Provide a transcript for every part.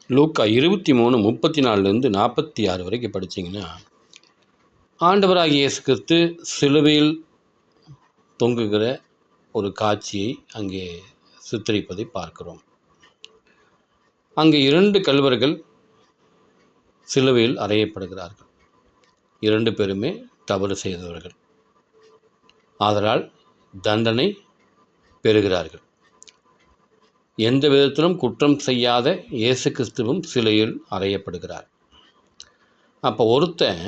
லூக்கா 23:34 46 வரைக்கும் படித்தீங்கன்னா, ஆண்டவராகிய இயேசு கிறிஸ்து சிலுவையில் தொங்குகிற ஒரு காட்சியை அங்கே சித்தரிப்பதை பார்க்கிறோம். அங்கே 2 கள்வர்கள் சிலுவையில் அறையப்படுகிறார்கள். 2 பேருமே தவறு செய்தவர்கள். ஆதலால் தண்டனை பெறுகிறார்கள். எந்த விதத்திலும் குற்றம் செய்யாத இயேசு கிறிஸ்துவும் சிலுவையில் அறையப்படுகிறார். அப்போ ஒருத்தன்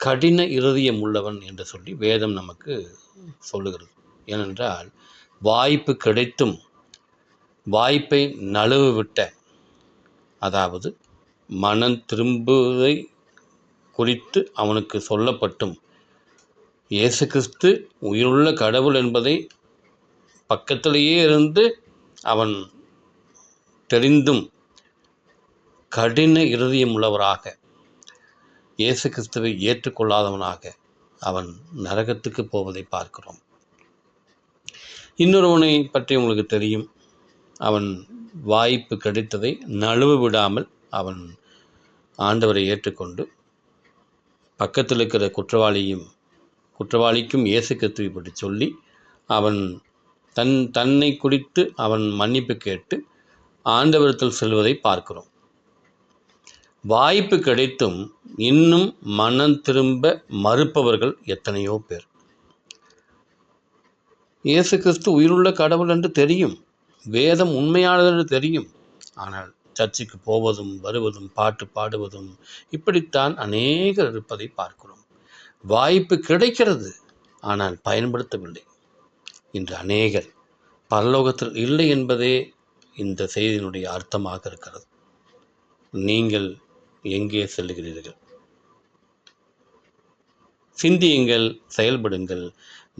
கடின இருதயம் உள்ளவன் என்று சொல்லி வேதம் நமக்கு சொல்லுகிறது. ஏனென்றால் வாய்ப்பு கிடைத்தும் வாய்ப்பை நழுவ விட்ட, அதாவது மனம் திரும்புவதை குறித்து அவனுக்கு சொல்லப்பட்டும் இயேசு கிறிஸ்து உயிருள்ள கடவுள் என்பதை பக்கத்திலேயே இருந்து அவன் தெரிந்தும் கடின இருதயம் உள்ளவராக இயேசு கிறிஸ்துவை ஏற்றுக்கொள்ளாதவனாக அவன் நரகத்துக்கு போவதை பார்க்கிறோம். இன்னொருவனை பற்றி உங்களுக்கு தெரியும். அவன் வாய்ப்பு கிடைத்ததை நழுவ விடாமல் அவன் ஆண்டவரை ஏற்றுக்கொண்டு பக்கத்தில் இருக்கிற குற்றவாளிக்கும் இயேசு கிறிஸ்துவை பற்றி சொல்லி அவன் தன்னை குறித்து அவன் மன்னிப்பு கேட்டு ஆண்டவரிடத்தில் செல்வதை பார்க்கிறோம். வாய்ப்பு கிடைத்தும் இன்னும் மனம் திரும்ப மறுப்பவர்கள் எத்தனையோ பேர். இயேசு கிறிஸ்து உயிருள்ள கடவுள் என்று தெரியும், வேதம் உண்மையானது என்று தெரியும். ஆனால் சர்ச்சுக்கு போவதும் வருவதும் பாட்டு பாடுவதும் இப்படித்தான் அநேகர் இருப்பதை பார்க்கிறோம். வாய்ப்பு கிடைக்கிறது, ஆனால் பயன்படுத்தவில்லை. இன்று அநேகர் பரலோகத்தில் இல்லை என்பதே இந்த செய்தியினுடைய அர்த்தமாக இருக்கிறது. நீங்கள் எங்கே செல்லுகிறீர்கள்? சிந்தியுங்கள், செயல்படுங்கள்,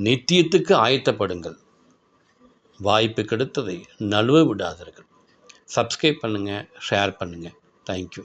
நித்தியத்துக்கு ஆயத்தப்படுங்கள். வாய்ப்பு கிடைத்ததை நழுவ விடாதீர்கள். சப்ஸ்கிரைப் பண்ணுங்கள், ஷேர் பண்ணுங்கள். தேங்க்யூ.